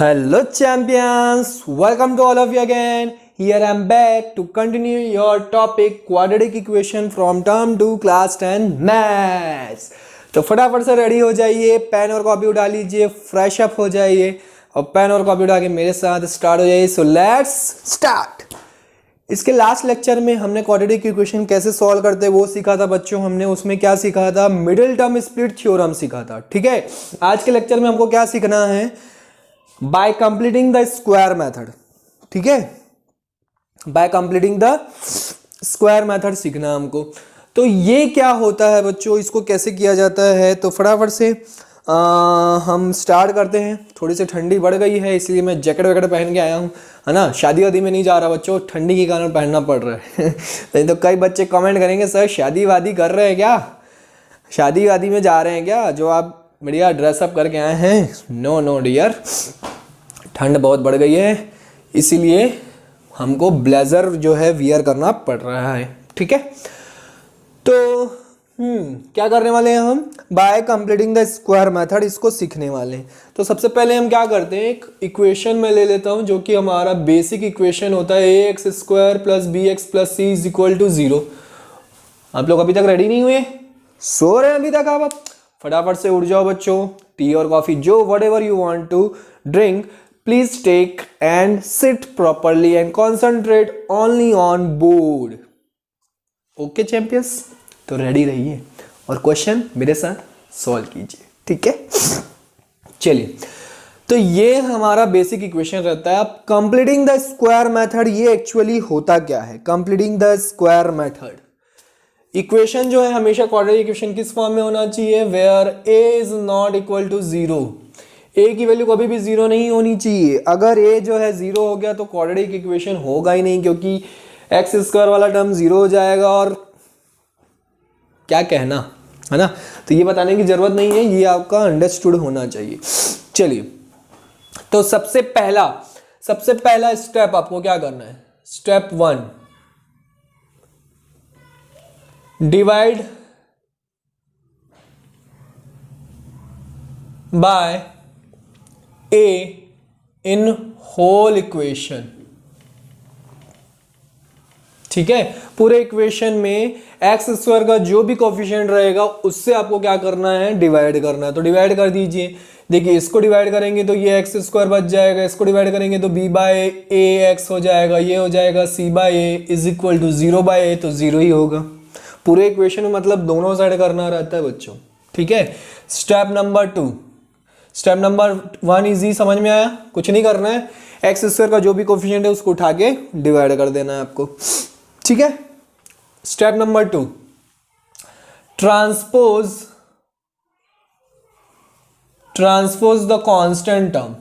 Hello champions, welcome to all of you again. Here I am back to continue your topic quadratic equation from term 2 class 10 maths. तो फटाफट से ready हो जाइए, pen और copy उठा लीजिए, fresh up हो जाइए और पेन और कॉपी उठा के मेरे साथ स्टार्ट हो जाइए. So let's start. इसके लास्ट लेक्चर में हमने क्वाड्रेटिक इक्वेशन कैसे सॉल्व करते हैं वो सीखा था बच्चों. हमने उसमें क्या सीखा था, मिडिल टर्म स्प्लिट थ्योरम सीखा था. ठीक है, आज के लेक्चर में हमको क्या सीखना है, bye completing the square method. ठीक है, bye completing the square method सीखना हमको. तो ये क्या होता है बच्चों, इसको कैसे किया जाता है, तो फटाफट से हम स्टार्ट करते हैं. थोड़ी सी ठंडी बढ़ गई है इसलिए मैं जैकेट वैकेट पहन के आया हूँ, है ना. शादी वादी में नहीं जा रहा बच्चों, ठंडी के कारण पहनना पड़ रहा है. नहीं तो कई बच्चे कमेंट करेंगे सर शादी वादी कर रहे हैं क्या, शादी वादी में जा रहे हैं क्या, जो आप बढ़िया ड्रेसअप करके आए हैं. नो नो डियर, ठंड बहुत बढ़ गई है इसीलिए हमको ब्लेजर जो है वियर करना पड़ रहा है. ठीक है, तो क्या करने वाले हैं हम, bye completing the square method इसको सीखने वाले हैं. तो सबसे पहले हम क्या करते हैं, एक इक्वेशन में ले लेता हूं जो कि हमारा बेसिक इक्वेशन होता है ax square plus b x plus c is equal to 0. आप लोग अभी तक रेडी नहीं हुए, सो रहे हैं अभी तक आप फटाफट से उठ जाओ बच्चों. टी और कॉफी जो whatever you want to drink, please take and sit properly and concentrate only on board. Okay champions, तो रेडी रहिए और क्वेश्चन मेरे साथ सॉल्व कीजिए. ठीक है, चलिए. तो ये हमारा बेसिक इक्वेशन रहता है. अब कंप्लीटिंग द स्क्वायर मेथड, ये एक्चुअली होता क्या है, completing the square method. Equation जो है हमेशा क्वाड्रेटिक इक्वेशन किस फॉर्म में होना चाहिए, where a is not equal to 0. a की वैल्यू कभी भी 0 नहीं होनी चाहिए. अगर a जो है 0 हो गया तो क्वाड्रेटिक इक्वेशन होगा ही नहीं, क्योंकि एक्स स्क्वायर वाला टर्म 0 हो जाएगा और क्या कहना, है ना. तो ये बताने की जरूरत नहीं है, ये आपका अंडरस्टूड होना चाहिए. चलिए, तो सबसे पहला स्टेप आपको क्या करना है, step 1, divide by a in whole equation. ठीक है, पूरे इक्वेशन में एक्स स्क्वायर का जो भी कोफिशिएंट रहेगा उससे आपको क्या करना है, डिवाइड करना है. तो डिवाइड कर दीजिए. देखिए, इसको डिवाइड करेंगे तो ये एक्स स्क्वायर बच जाएगा, इसको डिवाइड करेंगे तो b बाय ए एक्स हो जाएगा, ये हो जाएगा c by A is equal to 0 by A, तो 0 ही होगा. पूरे इक्वेशन में मतलब दोनों साइड करना रहता है बच्चों. ठीक है, step number 2. Step number 1 easy, समझ में आया, कुछ नहीं करना है. एक्स स्क्वायर का जो भी कोफिशिएंट है उसको उठा के डिवाइड कर देना है आपको. ठीक है, step number 2, transpose the constant term.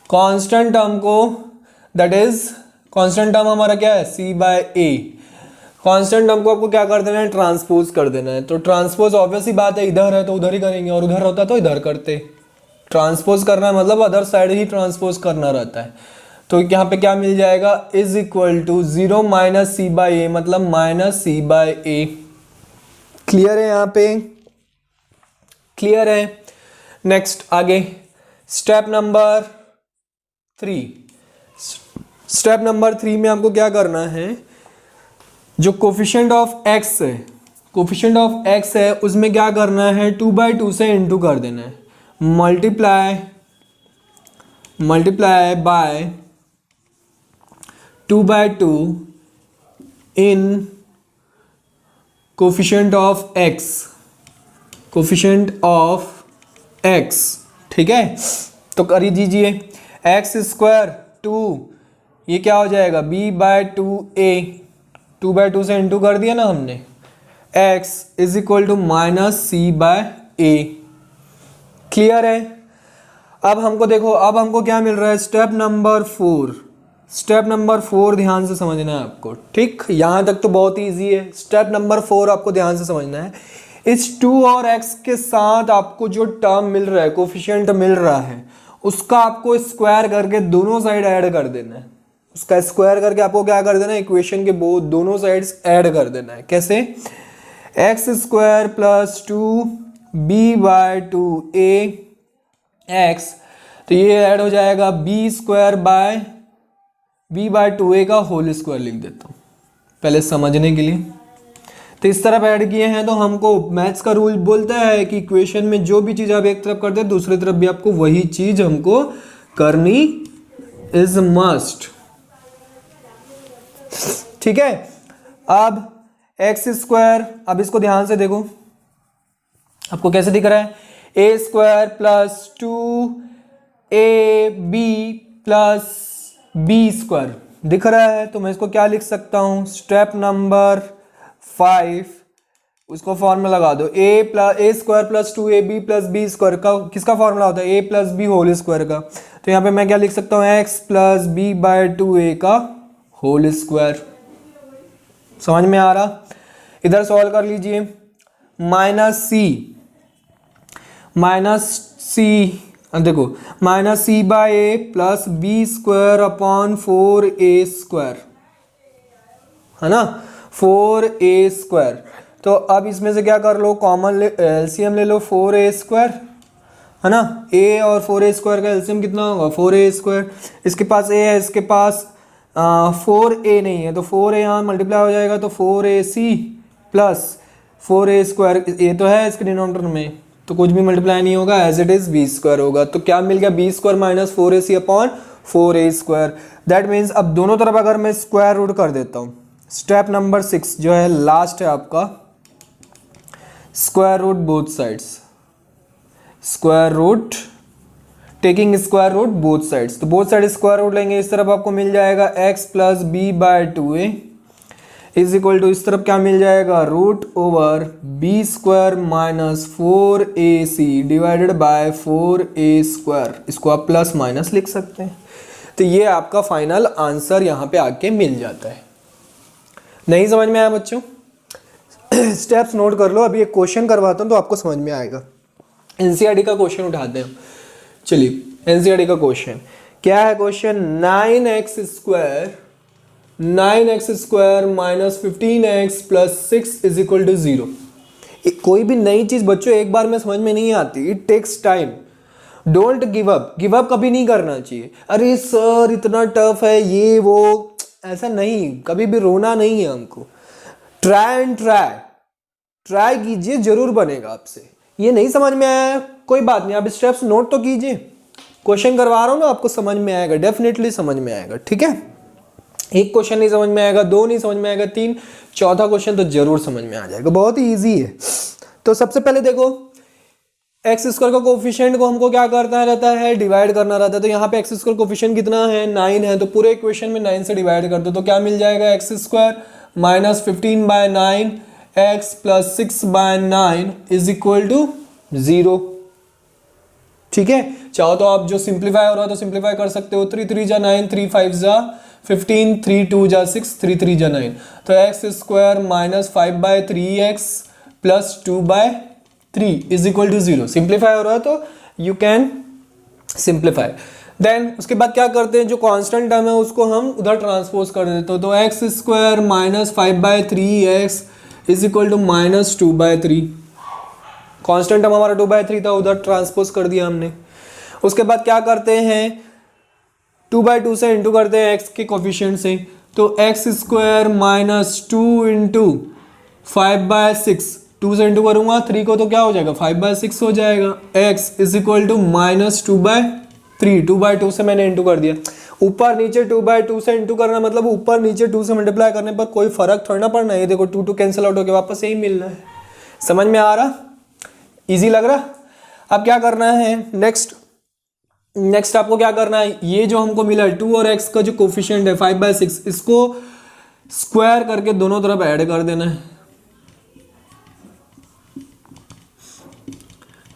Constant term को, दैट इज कांस्टेंट टर्म हमारा क्या है, c by A. Constant term को आपको क्या कर देना है, ट्रांसपोज कर देना है. तो ट्रांसपोज ऑब्वियस ही बात है, इधर है तो उधर ही करेंगे और उधर होता तो इधर करते. ट्रांसपोज करना है मतलब अदर साइड ही ट्रांसपोज करना रहता है. तो यहाँ पे क्या मिल जाएगा, is equal to 0 minus C by A, मतलब minus C by A. Clear है, यहाँ पे क्लियर है. नेक्स्ट आगे स्टेप नंबर 3. स्टेप नंबर 3 में आपको क्या करना है, जो कोफिशिएंट ऑफ एक्स है, कोफिशिएंट ऑफ एक्स है उसमें क्या करना है, 2/2 से इंटू कर देना है. Multiply by 2/2 in coefficient of x, coefficient of x. ठीक है, तो कर दीजिए. एक्स स्क्वायर 2, ये क्या हो जाएगा, b/2a, 2/2 से इंटू कर दिया ना हमने. x is equal to minus C by a. Clear है. अब हमको देखो, अब हमको क्या मिल रहा है, स्टेप नंबर 4. स्टेप नंबर 4 ध्यान से समझना है आपको. ठीक, यहां तक तो बहुत ईजी है. स्टेप नंबर 4 आपको ध्यान से समझना है. इस 2 और x के साथ आपको जो टर्म मिल रहा है, कोफिशिएंट मिल रहा है, उसका आपको स्क्वायर करके दोनों साइड ऐड कर देना है. उसका स्क्वायर करके आपको क्या कर देना है, इक्वेशन के दोनों साइड्स ऐड कर देना है. कैसे, x square plus 2b/2a x, तो ये ऐड हो जाएगा b square by b by 2a का होल स्क्वायर लिख देता हूँ पहले समझने के लिए। तो इस तरफ ऐड किए हैं तो हमको मैथ्स का रूल बोलता है कि इक्वेशन में जो भी चीज़ आप एक तरफ करते हैं दूसरी तरफ भी आपको वही चीज़ हमको करनी इज मस्ट। ठीक है, अब एक्स स्क्वायर, अब इसको ध्यान से देखो आपको कैसे दिख रहा है, A square plus 2ab plus B square दिख रहा है। तो मैं इसको क्या लिख सकता हूं, स्टेप नंबर 5 उसको फॉर्मूला लगा दो, A square plus 2ab plus B square का किसका फॉर्मूला होता है, A plus B whole square का। तो यहाँ पे मैं क्या लिख सकता हूँ, x plus b by 2a का होल स्क्वायर। समझ में आ रहा, इधर सॉल्व कर लीजिए, माइनस सी देखो minus C by A plus B square upon 4a square, है ना, 4a स्क्वायर। तो अब इसमें से क्या कर लो, कॉमन एलसीएम ले लो, 4a स्क्वायर, है ना, a और 4a स्क्वायर का एलसीएम कितना होगा, 4a स्क्वायर। इसके पास a है, इसके पास 4a नहीं है, तो 4a यहाँ मल्टीप्लाई हो जाएगा, तो 4ac plus 4a square, a तो है इसके डिनोमिनेटर में, तो कुछ भी मल्टीप्लाई नहीं होगा, as it is b square होगा। तो क्या मिल गया, b square minus 4ac upon 4a square. That means अब दोनों तरफ अगर मैं स्क्वायर रूट कर देता हूँ, स्टेप नंबर 6 जो है लास्ट है आपका, square root both sides, square root taking square root both sides. तो बोथ साइड स्क्वायर रूट लेंगे, इस तरफ आपको मिल जाएगा x प्लस b by 2a is equal to, इस तरफ क्या मिल जाएगा, root over b square minus 4ac divided by 4a square. इसको आप प्लस माइनस लिख सकते हैं। तो ये आपका फाइनल आंसर यहाँ पे आके मिल जाता है। नहीं समझ में आया बच्चों, स्टेप्स नोट कर लो, अभी एक क्वेश्चन करवाता हूँ तो आपको समझ में आएगा। एनसीईआरटी का क्वेश्चन उठाते हैं, चलिए एनसीईआरटी का क्वेश्चन क्या है, question 9x square minus 15x plus 6 is equal to 0। कोई भी नई चीज बच्चों एक बार में समझ में नहीं आती, it takes time. Don't give up, give up कभी नहीं करना चाहिए, अरे सर इतना टफ है ये वो, ऐसा नहीं, कभी भी रोना नहीं है हमको। ट्राई एंड ट्राई कीजिए, जरूर बनेगा आपसे। ये नहीं समझ में आया कोई बात नहीं, आप स्टेप्स नोट तो कीजिए, क्वेश्चन करवा रहा हूँ ना, आपको समझ में आएगा, डेफिनेटली समझ में आएगा। ठीक है, एक क्वेश्चन नहीं समझ में आएगा, दो नहीं समझ में आएगा, तीन, चौथा क्वेश्चन तो जरूर समझ में आ जाएगा, बहुत ही ईजी है। तो सबसे पहले देखो, एक्स स्क्वायर का कोफिशिएंट को हमको क्या करना रहता है, डिवाइड करना रहता है। तो यहाँ पे एक्स स्क्वायर कोफिशिएंट कितना है, 9 है, तो पूरे इक्वेशन में 9 से डिवाइड कर दो, तो क्या मिल जाएगा, x square minus 15 by 9 x plus 6 by 9 is equal to 0। ठीक है, चाहो तो आप जो सिंप्लीफाई हो रहा है तो सिंप्लीफाई कर सकते हो, 3 3 जा 9, 3 5 जा 15, 3 2 जा 6, 3 3 जा 9। तो x square minus 5 by 3x plus 2 by 3 is equal to 0। Simplify हो रहा है तो यू कैन सिंप्लीफाई। देन उसके बाद क्या करते हैं, जो कांस्टेंट टर्म है उसको हम उधर ट्रांसपोज कर देते हो, तो x square minus 5 by 3x is equal to minus 2 by 3। Constant term हमारा 2 बाय 3 था, उधर ट्रांसपोज कर दिया हमने। उसके बाद क्या करते हैं, 2 बाय 2 से इंटू करते हैं एक्स के कोफिशिएंट से, तो x square minus 2 into 5 by 6, 2 से इंटू करूंगा 3 को तो क्या हो जाएगा, 5 बाय 6 हो जाएगा। X is equal to minus 2 by 3, 2 by 2 से मैंने इंटू कर दिया। ऊपर नीचे 2 बाय 2 से इंटू करना मतलब ऊपर नीचे 2 से मल्टीप्लाई करने पर कोई फर्क थोड़ा ना पड़ना है। ये देखो 2 कैंसिल आउट होकर वापस यही मिलना है। समझ में आ रहा, इजी लग रहा। अब क्या करना है, नेक्स्ट आपको क्या करना है, ये जो हमको मिला है 2 और x का जो कोफिशिएंट है 5 बाय 6, इसको स्क्वायर करके दोनों तरफ ऐड कर देना है।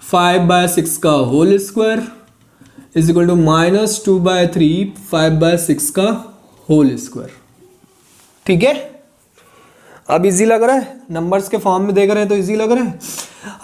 5 बाय 6 का whole square is equal to minus 2 by 3 5 by 6 का होल स्क्वायर। ठीक है, अब इजी लग रहा है, नंबर्स के फॉर्म में देख रहे हैं तो इजी लग रहा है।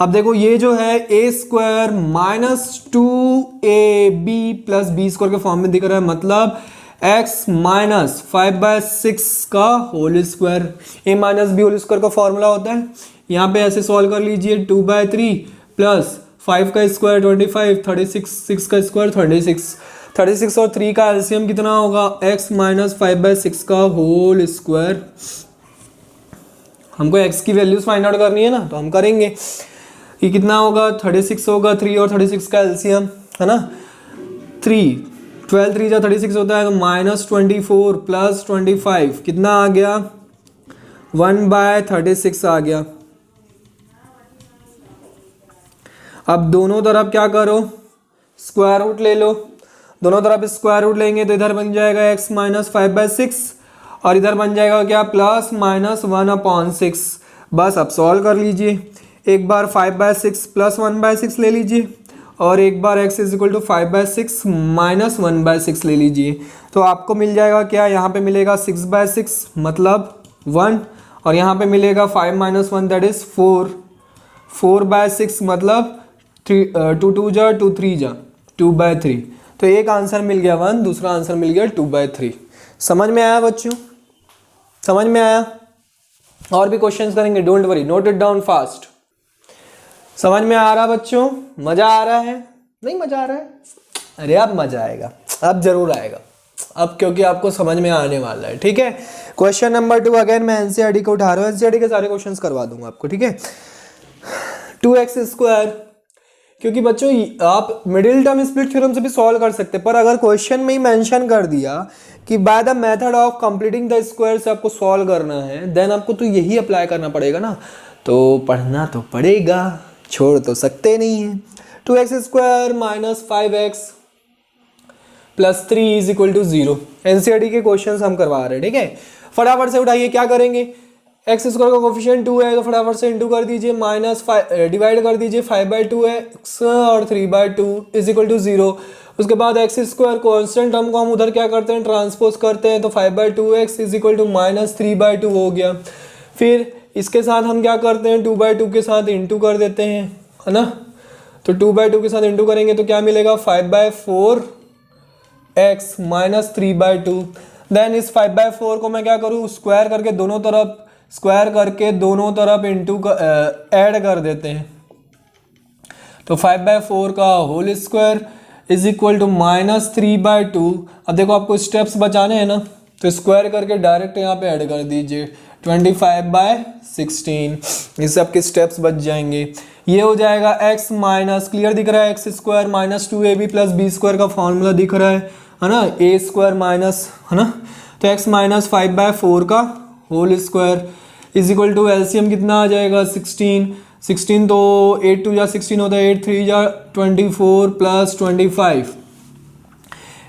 अब देखो ये जो है A square minus 2ab plus B square के फॉर्म में दिख रहा है, मतलब x माइनस 5 बाय 6 का होल स्क्वायर। ए माइनस बी होल स्क्वायर का फॉर्मूला होता है, यहाँ पे ऐसे सॉल्व कर लीजिए, 2 बाय 3 प्लस 5 का स्क्वायर 25, 36, 6 का स्क्वायर 36, 36 और 3 का एलसीएम कितना होगा x माइनस 5/6 का होल स्क्वायर। हमको x की वैल्यूज फाइंड आउट करनी है ना, तो हम करेंगे। ये कितना होगा 36 होगा, 3 और 36 का एलसीएम है ना, 3, 12 3 जा 36 होता है, तो -24 प्लस 25 कितना आ गया 1/36 आ गया। अब दोनों तरफ क्या करो, स्क्वायर रूट ले लो। दोनों तरफ स्क्वायर रूट लेंगे तो इधर बन जाएगा x माइनस 5/6 और इधर बन जाएगा क्या +(1/6). बस अब सॉल्व कर लीजिए। एक बार 5/6 प्लस 1/6 ले लीजिए और एक बार x is equal to 5/6 minus 1/6 ले लीजिए। तो आपको मिल जाएगा क्या, यहाँ पे मिलेगा 6/6 मतलब 1 और यहाँ पे मिलेगा 5 - 1 दैट इज 4, 4/6 मतलब 2 2 जा 2 3 जा 2/3। तो एक आंसर मिल गया 1, दूसरा आंसर मिल गया 2/3। समझ में आया बच्चों, समझ में आया? और भी क्वेश्चंस करेंगे, don't worry, note it down fast. समझ में आ रहा बच्चों, मजा आ रहा है? नहीं मजा आ रहा है? अरे अब मजा आएगा, अब जरूर आएगा अब, क्योंकि आपको समझ में आने वाला है। ठीक है, क्वेश्चन नंबर 2 अगेन मैं एनसीईआरटी को उठा रहा हूँ, एनसीईआरटी के सारे क्वेश्चंस करवा दूंगा आपको। ठीक है, 2x², क्योंकि बच्चों आप मिडिल टर्म स्प्लिट थ्योरम से भी सॉल्व कर सकते हैं, पर अगर क्वेश्चन में ही मेंशन कर दिया कि by the method of completing the square से आपको सॉल्व करना है, देन आपको तो यही अप्लाई करना पड़ेगा ना, तो पढ़ना तो पड़ेगा, छोड़ तो सकते नहीं है। 2x² minus 5x plus 3 is equal to 0। NCERT के क्वेश्चंस हम करवा रहे हैं। ठीक है, फटाफट से उठाइए। क्या करेंगे, x² का कोफिशिएंट 2 है तो फटाफट से इंटू कर दीजिए, -5 डिवाइड कर दीजिए 5/2x और 3/2 इज इक्वल टू 0। उसके बाद x² कॉन्स्टेंट टर्म को हम उधर क्या करते हैं, ट्रांसपोज करते हैं, तो 5/2x इज इक्वल टू -3/2 हो गया। फिर इसके साथ हम क्या करते हैं, 2/2 के साथ इंटू कर देते हैं, है ना। तो 2/2 के साथ इंटू करेंगे तो क्या मिलेगा 5/4x माइनस 3/2। देन इस 5/4 को मैं क्या करूँ, स्क्वायर करके दोनों तरफ इंटू ऐड कर देते हैं, तो 5/4 का whole square is equal to -3/2। अब देखो आपको स्टेप्स बचाने हैं ना, तो स्क्वायर करके डायरेक्ट यहाँ पे ऐड कर दीजिए 25/16, ये सब के स्टेप्स बच जाएंगे। ये हो जाएगा x माइनस, क्लियर दिख रहा है, x² minus 2ab plus b² का फॉर्मूला दिख रहा है ना, a² माइनस, है ना, तो x माइनस 5/4 का whole square is equal to LCM कितना आ जाएगा 16, 16 तो 8 2 जा 16 होता है, 8 3 जा 24 प्लस 25,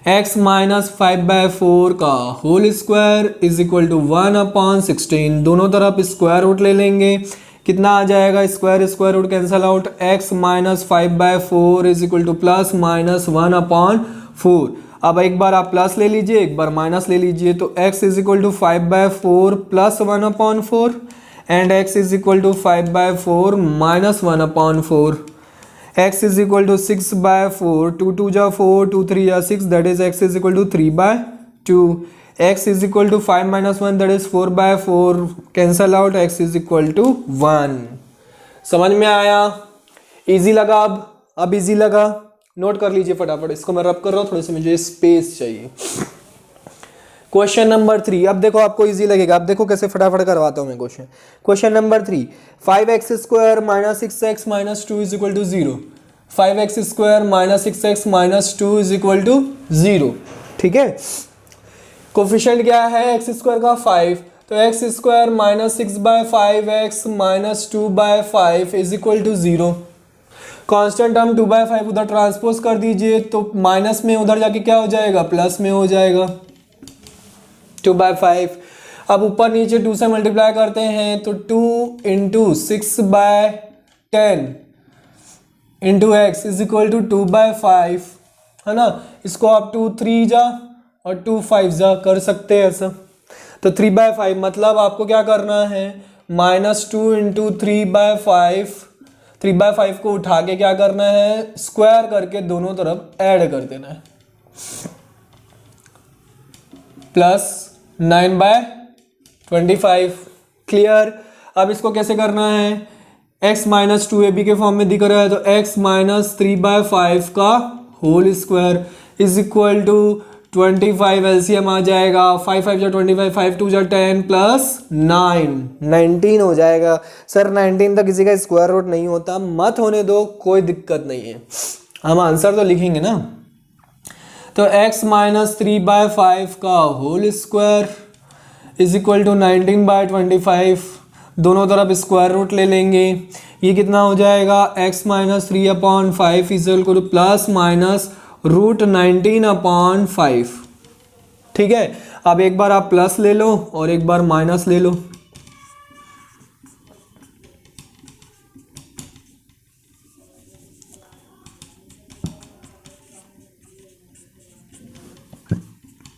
x माइनस 5/4 का whole square is equal to 1/16। दोनों तरफ स्क्वायर रूट ले लेंगे, कितना आ जाएगा, square root cancel out, x minus 5/4 is equal to plus minus 1/4। अब एक बार आप प्लस ले लीजिए, एक बार माइनस ले लीजिए, तो x is equal to 5/4 plus 1/4 and x is equal to 5/4 minus 1/4। x is equal to 6/4, 2 2 जा 4, 2 3 जा 6, that is x is equal to 3/2। x is equal to 5 - 1 that is 4/4, cancel out, x is equal to 1। समझ में आया? Easy लगा? अब easy लगा? Note कर लीजिए फटाफट, इसको मैं रब कर रहा हूँ, थोड़ी सी मुझे स्पेस चाहिए। क्वेश्चन नंबर 3, अब देखो आपको इजी लगेगा, अब देखो कैसे फटाफट करवाता हूँ मैं question. Question number 3, 5x² minus 6x minus 2 is equal to 0। 5x² minus 6x minus 2 is equal to 0। ठीक है, कोफिशिएंट क्या है x² का 5, तो x² minus 6/5x minus 2/5 is equal to 0। Constant term 2/5 उधर ट्रांसपोज कर दीजिए, तो माइनस में उधर जाके क्या हो जाएगा, प्लस में हो जाएगा 2/5। अब ऊपर नीचे 2 से मल्टीप्लाई करते हैं, तो 2 × 6/10 into x is equal to 2/5, है ना। इसको आप 2 3 जा और 2 5 जा कर सकते हैं ऐसा, तो 3/5 मतलब आपको क्या करना है, -2 × 3/5 को उठा के क्या करना है, स्क्वायर करके दोनों तरफ ऐड कर देना है, प्लस 9/25। क्लियर? अब इसको कैसे करना है, x माइनस 2ab के फॉर्म में दिख रहा है, तो x माइनस 3/5 का whole square is equal to 25 LCM आ जाएगा, 5 5 जा 25, 5 2 जा 10 प्लस 9 19 हो जाएगा। सर 19 तक किसी का स्क्वायर रूट नहीं होता, मत होने दो, कोई दिक्कत नहीं है, हम आंसर तो लिखेंगे ना। तो x माइनस 3/5 का whole square is equal to 19/25, दोनों तरफ स्क्वायर रूट ले लेंगे, ये कितना हो जाएगा x minus 3/5 is equal to plus minus root 19/5। ठीक है, अब एक बार आप प्लस ले लो और एक बार माइनस ले लो।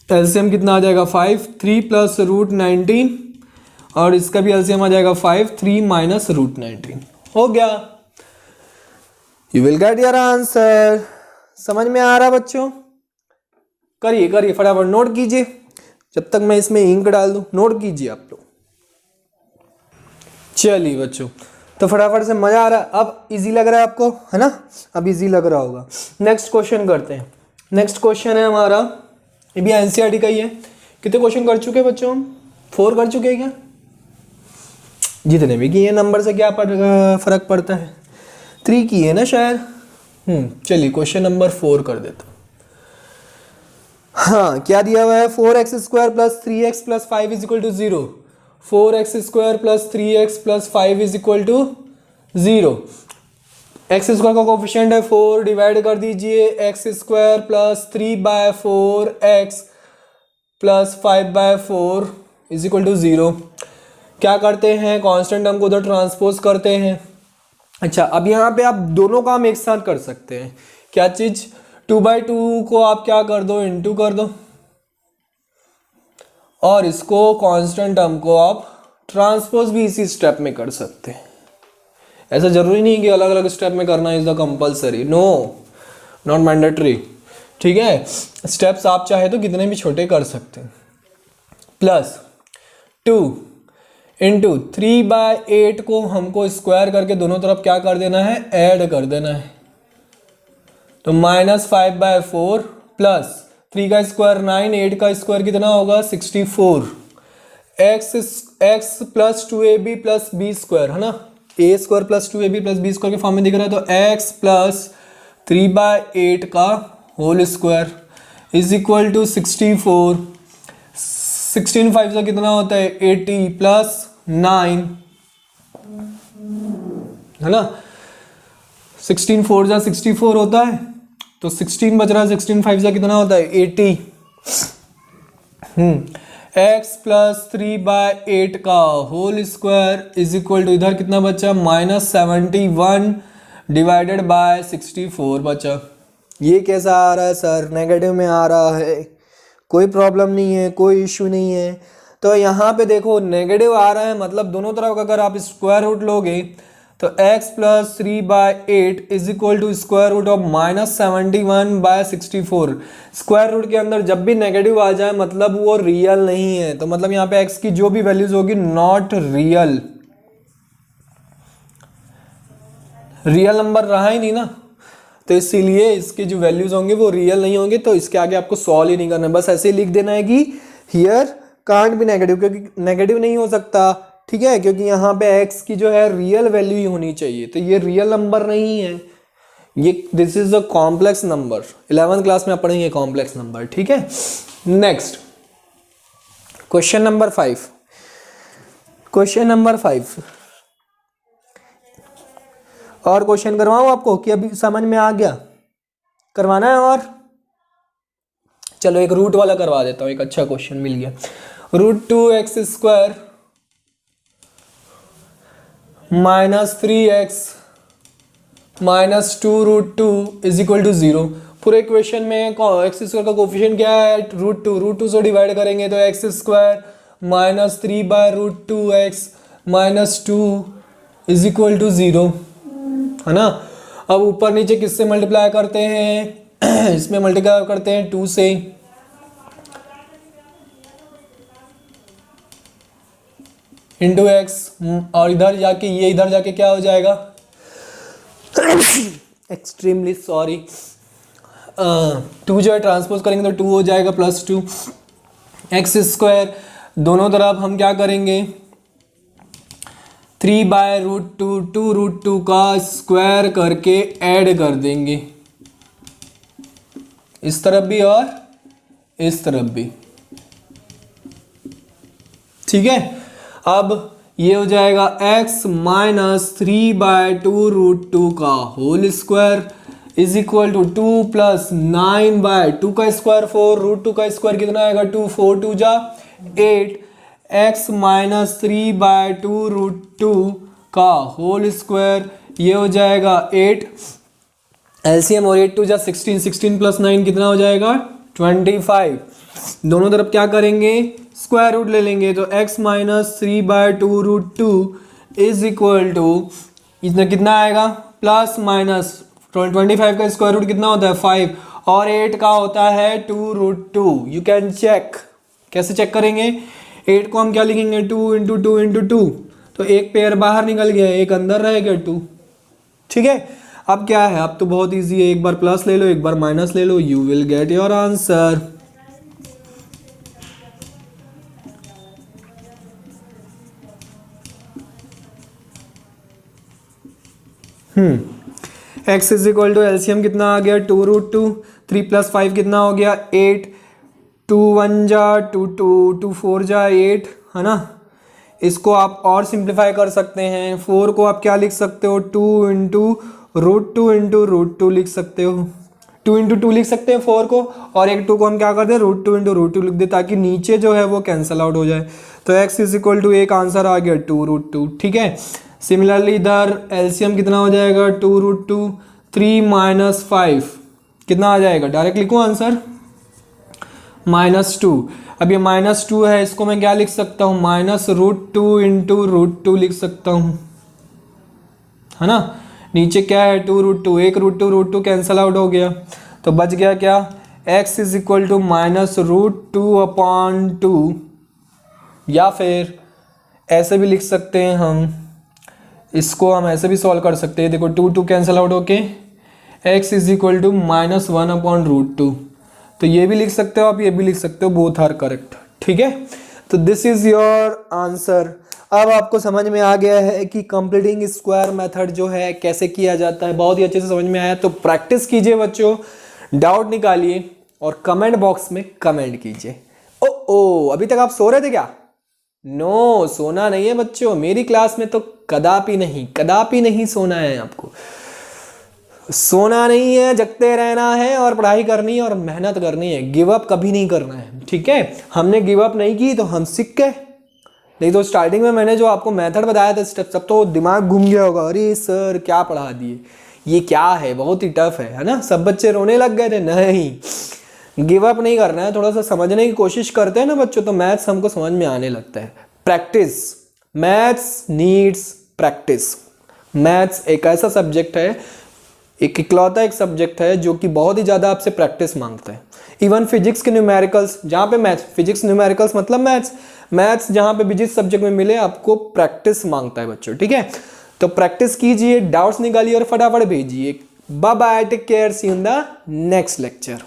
एलसीएम कितना आ जाएगा 5, 3 प्लस रूट 19 और इसका भी एलसीएम आ जाएगा 5, 3 माइनस रूट 19 हो गया। You will get your answer. समझ में आ रहा बच्चों? करिए करिए फटाफट नोट कीजिए, जब तक मैं इसमें इंक डाल दूं नोट कीजिए आप लोग। चलिए बच्चों, तो फटाफट से मजा आ रहा है, अब इजी लग रहा है आपको, है ना? अब इजी लग रहा होगा। नेक्स्ट क्वेश्चन करते हैं। नेक्स्ट क्वेश्चन है हमारा, ये भी एनसीईआरटी का ही है। कितने क्वेश्चन कर चुके हैं बच्चों हम? 4 कर चुके हैं क्या? जितने भी किए नंबर से क्या फर्क पड़ता है, 3 किए ना शायद। चलिए क्वेश्चन नंबर 4 कर देता हूँ। हाँ, क्या दिया हुआ है? 4x² plus 3x plus 5 is equal to 0। 4x² plus 3x plus 5 is equal to 0। x² का कोफिशिएंट है 4, डिवाइड कर दीजिए x² plus 3/4x plus 5/4 is equal to 0। क्या करते हैं, कांस्टेंट टर्म को उधर ट्रांसपोज करते हैं। अच्छा, अब यहाँ पे आप दोनों काम एक साथ कर सकते हैं। क्या चीज? 2/2 को आप क्या कर दो, इनटू कर दो, और इसको कांस्टेंट टर्म को आप ट्रांसपोज भी इसी स्टेप में कर सकते हैं। ऐसा जरूरी नहीं कि अलग अलग स्टेप में करना is the compulsory, no, not mandatory. ठीक है, स्टेप्स आप चाहे तो कितने भी छोटे कर सकते हैं। प्लस 2 इंटू 3/8 को हमको स्क्वायर करके दोनों तरफ क्या कर देना है, ऐड कर देना है। तो माइनस 5/4 प्लस 3 का स्क्वायर 9, 8 का स्क्वायर कितना होगा 64। x plus 2ab plus B square, है ना? a² plus 2ab plus B square के फॉर्म में दिख रहा है, तो x प्लस 3/8 का whole square is equal to 64। 16 5 का कितना होता है 80 प्लस 9, है ना? 16 4 जा 64 होता है, तो 16 बच रहा है, 16 5 जा कितना होता है 80। x प्लस 3/8 का whole square is equal to, इधर कितना बचा माइनस 71 डिवाइडेड बाय 64 बचा। ये कैसा आ रहा है सर? नेगेटिव में आ रहा है, कोई प्रॉब्लम नहीं है, कोई इश्यू नहीं है। तो यहाँ पे देखो नेगेटिव आ रहा है, मतलब दोनों तरफ अगर आप स्क्वायर रूट लोगे तो x plus 3/8 is equal to square root of minus 71/64। Square root के अंदर जब भी नेगेटिव आ जाए मतलब वो रियल नहीं है, तो मतलब यहाँ पे x की जो भी वैल्यूज होगी नॉट रियल, रियल नंबर रहा ही नहीं ना, तो इसीलिए इसके जो वैल्यूज होंगे वो रियल नहीं होंगे। तो इसके आगे आपको सॉल्व ही नहीं करना है, बस ऐसे ही लिख देना है कि हियर कांट बी नेगेटिव, क्योंकि नेगेटिव नहीं हो सकता, ठीक है, क्योंकि यहाँ पे x की जो है रियल वैल्यू ही होनी चाहिए, तो ये रियल नंबर नहीं है, ये this is a complex number. 11th class में आप पढ़ेंगे कॉम्प्लेक्स नंबर, ठीक है। Next question number 5। Question number 5 और क्वेश्चन करवाऊं आपको कि अभी समझ में आ गया? करवाना है और? चलो एक रूट वाला करवा देता हूं, एक अच्छा क्वेश्चन मिल गया। √2x² minus 3x minus 2√2 is equal to 0। पूरे इक्वेशन में x² का कोफिशिएंट क्या है √2 से डिवाइड करेंगे तो x² minus 3/√2x minus 2 is equal to 0, है ना। अब ऊपर नीचे किससे मल्टीप्लाई करते हैं इसमें मल्टीप्लाई करते हैं 2 से, इंटू एक्स, और इधर जाके ये इधर जाके क्या हो जाएगा, एक्सट्रीमली सॉरी, 2 जो है ट्रांसपोज करेंगे तो 2 हो जाएगा प्लस 2 एक्स स्क्वायर, दोनों तरफ हम क्या करेंगे 3/√2 2√2 का स्क्वायर करके ऐड कर देंगे, इस तरफ भी और इस तरफ भी, ठीक है। अब ये हो जाएगा x माइनस 3/2√2 का whole square is equal to 2 plus 9/2 का स्क्वायर 4√2 का स्क्वायर कितना आएगा 2, 4 2 जा 8, x माइनस 3/2√2 का होल स्क्वायर ये हो जाएगा 8, एलसीएम और 8 2 जा 16, 16 प्लस 9 कितना हो जाएगा 25, दोनों तरफ क्या करेंगे स्क्वायर रूट ले लेंगे, तो x minus 3/2√2 is equal to इसमें कितना आएगा प्लस माइनस 25 का स्क्वायर रूट कितना होता है 5 और 8 का होता है 2√2। यू कैन चेक, कैसे चेक करेंगे, 8 को हम क्या लिखेंगे 2 इंटू 2 इंटू 2, तो एक पेयर बाहर निकल गया, एक अंदर रह गया 2, ठीक है। अब क्या है, अब तो बहुत इजी है, एक बार प्लस ले लो एक बार माइनस ले लो, you will get your answer. x is equal to LCM कितना आ गया 2√2, 3 प्लस 5 कितना हो गया 8, 2 1 जा 2 2 2 4 जा 8, है ना। इसको आप और सिंप्लीफाई कर सकते हैं, 4 को आप क्या लिख सकते हो 2 इंटू √2 इंटू √2 लिख सकते हो, 2 इंटू 2 लिख सकते हैं 4 को, और एक 2 को हम क्या करते हैं √2 इंटू √2 लिख दे ताकि नीचे जो है वो कैंसिल आउट हो जाए, तो x इज इक्वल टू एक आंसर आ गया 2√2, ठीक है। सिमिलरली इधर एलसीएम कितना हो जाएगा 2√2, 3 माइनस 5 कितना आ जाएगा, डायरेक्ट लिखूँ आंसर -2। अब ये -2 है, इसको मैं क्या लिख सकता हूँ -√2 इंटू √2 लिख सकता हूँ, है ना। नीचे क्या है 2√2, एक √2 कैंसिल आउट हो गया, तो बच गया क्या x इज इक्वल टू -√2/2, या फिर ऐसे भी लिख सकते हैं हम, इसको हम ऐसे भी सॉल्व कर सकते हैं, देखो 2 2 कैंसिल आउट होके x इज इक्वल टू -1/√2, तो ये भी लिख सकते हो आप, ये भी लिख सकते हो, बोथ आर करेक्ट, ठीक है। तो दिस इज योर आंसर। अब आपको समझ में आ गया है कि कंप्लीटिंग स्क्वायर मेथड जो है कैसे किया जाता है, बहुत ही अच्छे से समझ में आया, तो प्रैक्टिस कीजिए बच्चों, डाउट निकालिए और कमेंट बॉक्स में कमेंट कीजिए। ओ अभी तक आप सो रहे थे क्या? नो, सोना नहीं है बच्चों, मेरी क्लास में तो कदापि नहीं सोना है, आपको सोना नहीं है, जगते रहना है और पढ़ाई करनी है और मेहनत करनी है, गिव अप कभी नहीं करना है, ठीक है। हमने गिव अप नहीं की तो हम सीख गए, नहीं तो स्टार्टिंग में मैंने जो आपको मेथड बताया था स्टेप, सब तो दिमाग घूम गया होगा, अरे सर क्या पढ़ा दिए, ये क्या है, बहुत ही टफ है ना। सब बच्चे रोने लग गए थे, नहीं गिव अप नहीं करना है, थोड़ा सा समझने की कोशिश करते हैं ना बच्चों, तो मैथ्स हमको समझ में आने लगता है। Practice, maths needs practice. Maths एक ऐसा सब्जेक्ट है, एक इकलौता एक सब्जेक्ट है जो कि बहुत ही ज़्यादा आपसे प्रैक्टिस मांगता है। इवन फिजिक्स के न्यूमेरिकल्स, जहाँ पे मैथ्स, फिजिक्स न्यूमेरिकल्स मतलब मैथ्स जहाँ पे भी जिस सब्जेक्ट में मिले आपको प्रैक्टिस मांगता है बच्चों, ठीक है। तो प्रैक्टिस कीजिए, डाउट्स निकालिए और फटाफट भेजिए। Bye bye, take care, see you in the next lecture.